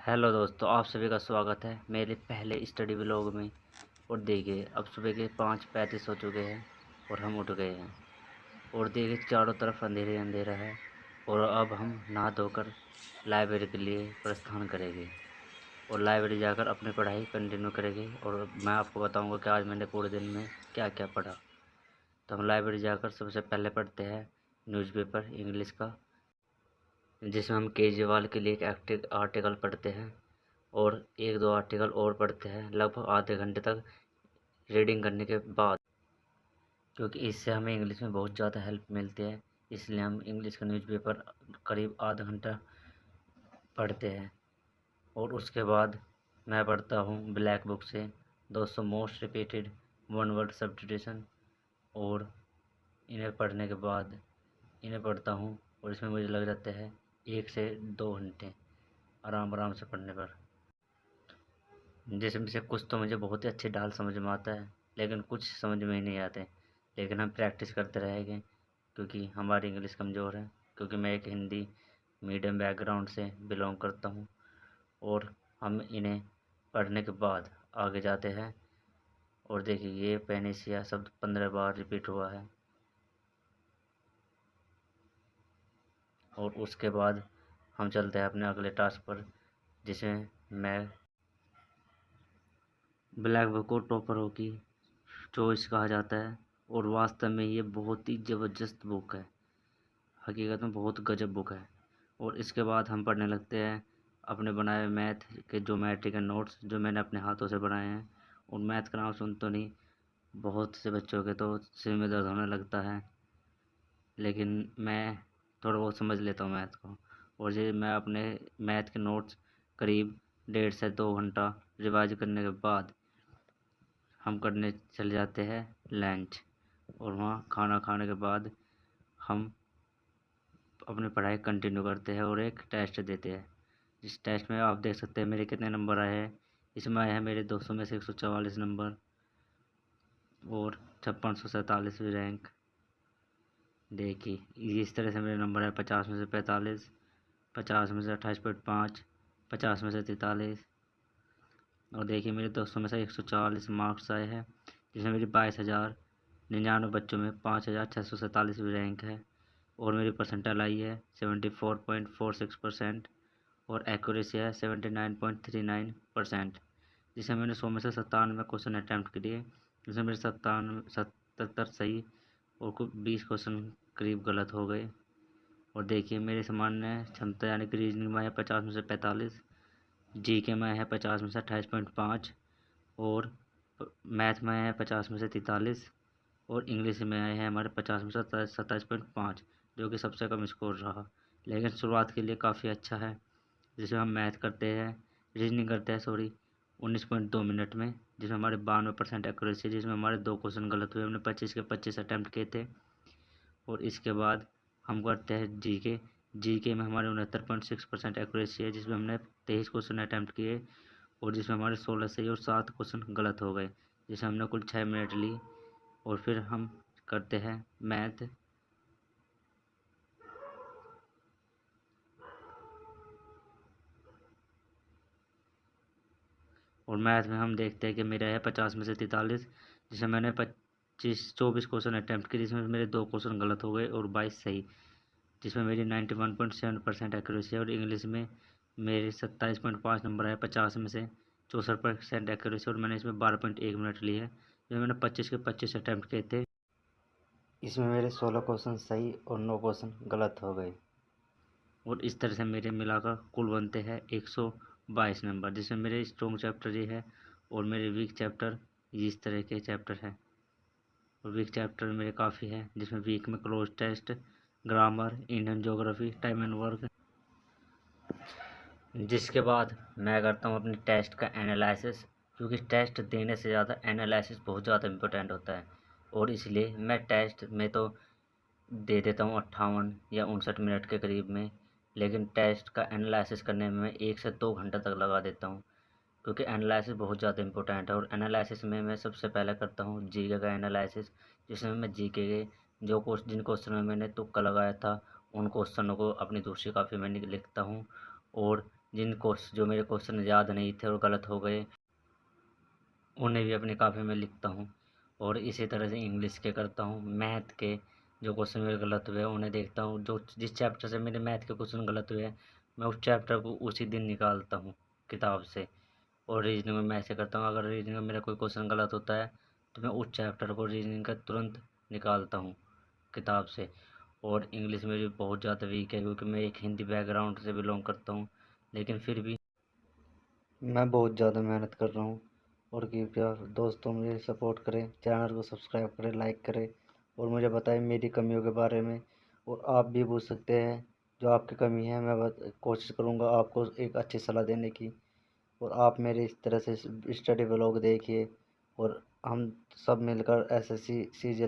Hello दोस्तों, आप सभी का स्वागत है मेरे पहले स्टडी व्लॉग में। और देखिए, अब सुबह के 5:35 हो चुके हैं और हम उठ गए हैं। और देखिए, चारों तरफ अंधेरे अंधेरा है। और अब हम नहा धोकर लाइब्रेरी के लिए प्रस्थान करेंगे और लाइब्रेरी जाकर अपनी पढ़ाई कंटिन्यू करेंगे। और मैं आपको बताऊंगा कि आज मैंने पूरे दिन में क्या क्या पढ़ा। तो हम लाइब्रेरी जाकर सबसे पहले पढ़ते हैं न्यूज़पेपर इंग्लिश का, जिसमें हम केजरीवाल के लिए एक आर्टिकल पढ़ते हैं और एक दो आर्टिकल और पढ़ते हैं लगभग आधे घंटे तक रीडिंग करने के बाद, क्योंकि इससे हमें इंग्लिश में बहुत ज़्यादा हेल्प मिलती है। इसलिए हम इंग्लिश का न्यूज़पेपर करीब आधा घंटा पढ़ते हैं। और उसके बाद मैं पढ़ता हूँ ब्लैक बुक से 200 most repeated one word substitution. और इन्हें पढ़ने के बाद इन्हें पढ़ता हूँ और इसमें मुझे लग जाते हैं 1 से 2 घंटे आराम आराम से पढ़ने पर, जिसमें से कुछ तो मुझे बहुत ही अच्छे ढाल समझ में आता है, लेकिन कुछ समझ में ही नहीं आते। लेकिन हम प्रैक्टिस करते रहेंगे, क्योंकि हमारी इंग्लिश कमज़ोर है। क्योंकि मैं एक हिंदी मीडियम बैकग्राउंड से बिलोंग करता हूँ। और हम इन्हें पढ़ने के बाद आगे जाते हैं। और देखिए, ये पेनिसिया शब्द 15 बार रिपीट हुआ है। और उसके बाद हम चलते हैं अपने अगले टास्क पर, जिसमें मैं ब्लैक बुक को टॉपरों की चॉइस कहा जाता है। और वास्तव में ये बहुत ही ज़बरदस्त बुक है, हकीकत में बहुत गजब बुक है। और इसके बाद हम पढ़ने लगते हैं अपने बनाए हुए मैथ के ज्योमेट्री के नोट्स, जो मैंने अपने हाथों से बनाए हैं। और मैथ का नाम सुन तो नहीं, बहुत से बच्चों के तो सिर में दर्द होने लगता है, लेकिन मैं थोड़ा बहुत समझ लेता हूँ मैथ को। और ये मैं अपने मैथ के नोट्स करीब 1.5 से 2 घंटा रिवाइज करने के बाद हम करने चले जाते हैं लंच। और वहाँ खाना खाने के बाद हम अपनी पढ़ाई कंटिन्यू करते हैं और एक टेस्ट देते हैं। इस टेस्ट में आप देख सकते हैं मेरे कितने नंबर आए हैं। इसमें आए हैं मेरे 200 में से 144 नंबर और 5647वीं रैंक। देखिए, इस तरह से मेरे नंबर है 50 में से 45, 50 में से 28.5, 50 में से 43। और देखिए, मेरे 200 में से 144 मार्क्स आए हैं, जिसमें मेरी 22,099 बच्चों में 5,647वीं रैंक है। और मेरी परसेंटाइल आई है 74.46% और एक्यूरेसी है 79.39%, जिसे मैंने 100 में से 97 क्वेश्चन अटैम्प्ट किए, जिसमें मेरे 77 सही और कुछ 20 क्वेश्चन करीब गलत हो गए। और देखिए, मेरे सामान्य क्षमता यानी कि रीजनिंग में है 50 में से 45, जीके में है 50 में से 28.5 और मैथ में है 50 में से 43 और इंग्लिश में आए हैं हमारे 50 में से 27.5, जो कि सबसे कम स्कोर रहा। लेकिन शुरुआत के लिए काफ़ी अच्छा है। जिसमें हम मैथ करते हैं, रीजनिंग करते हैं 19.2 मिनट में, जिसमें हमारे 92% एक्यूरेसी, जिसमें हमारे 2 क्वेश्चन गलत हुए। हमने 25 के 25 अटैम्प्ट किए थे। और इसके बाद हम करते हैं जीके। जीके में हमारे 69.6% एक्यूरेसी है, जिसमें हमने 23 क्वेश्चन अटैम्प्ट किए और जिसमें हमारे 16 सही और 7 क्वेश्चन गलत हो गए, जिसमें हमने कुल 6 मिनट ली। और फिर हम करते हैं मैथ। और मैथ में हम देखते हैं कि मेरा है 50 में से 43, जिसमें मैंने 24 क्वेश्चन अटैम्प्ट किए, जिसमें मेरे 2 क्वेश्चन गलत हो गए और 22 सही, जिसमें मेरी 91.7% एक्यूरेसी है। और इंग्लिश में मेरे 27.5 नंबर है 50 में से 64% एक्यूरेसी, और मैंने इसमें 12.1 मिनट लिए है, जिसमें मैंने 25 के 25 अटैम्प्ट किए थे। इसमें मेरे 16 क्वेश्चन सही और 9 क्वेश्चन गलत हो गए। और इस तरह से मेरे मिलाकर कुल बनते हैं 122 नंबर, जिसमें मेरे स्ट्रॉन्ग चैप्टर ये है और मेरे वीक चैप्टर इस तरह के चैप्टर हैं। और वीक चैप्टर मेरे काफ़ी है, जिसमें वीक में cloze test, grammar, Indian geography, time and work. जिसके बाद मैं करता हूँ अपने टेस्ट का एनालिसिस, क्योंकि टेस्ट देने से ज़्यादा एनालिसिस बहुत ज़्यादा इम्पोर्टेंट होता है। और इसलिए मैं टेस्ट में तो दे देता हूँ 58 या 59 मिनट के करीब में, लेकिन टेस्ट का एनालिसिस करने में मैं 1 से 2 घंटा तक लगा देता हूँ, क्योंकि एनालिसिस बहुत ज़्यादा इंपॉर्टेंट है। और एनालिसिस में मैं सबसे पहले करता हूँ जीके का एनालिसिस, जिसमें मैं जीके के जिन क्वेश्चन में मैंने तुक्का लगाया था, उन क्वेश्चनों को अपनी दूसरी कॉपी में लिखता हूँ। और जो मेरे क्वेश्चन याद नहीं थे और गलत हो गए, उन्हें भी अपनी कापी में लिखता हूँ। और इसी तरह से इंग्लिश के करता हूँ। मैथ के जो क्वेश्चन मेरे गलत हुए उन्हें देखता हूँ, जो जिस चैप्टर से मेरे मैथ के क्वेश्चन गलत हुए मैं उस चैप्टर को उसी दिन निकालता हूँ किताब से। और रीजनिंग में मैं ऐसे करता हूँ, अगर रीजनिंग में मेरा कोई क्वेश्चन गलत होता है तो मैं उस चैप्टर को रीजनिंग का तुरंत निकालता हूँ किताब से। और इंग्लिश में भी बहुत ज़्यादा वीक है, क्योंकि मैं एक हिंदी बैकग्राउंड से बिलोंग करता हूँ, लेकिन फिर भी मैं बहुत ज़्यादा मेहनत कर रहा हूँ। और कृपया दोस्तों मुझे सपोर्ट करें, चैनल को सब्सक्राइब करें, लाइक करें और मुझे बताएं मेरी कमियों के बारे में। और आप भी पूछ सकते हैं जो आपकी कमी है, मैं कोशिश करूँगा आपको एक अच्छी सलाह देने की। और आप मेरे इस तरह से स्टडी व्लॉग देखिए और हम सब मिलकर एसएससी सीजीएल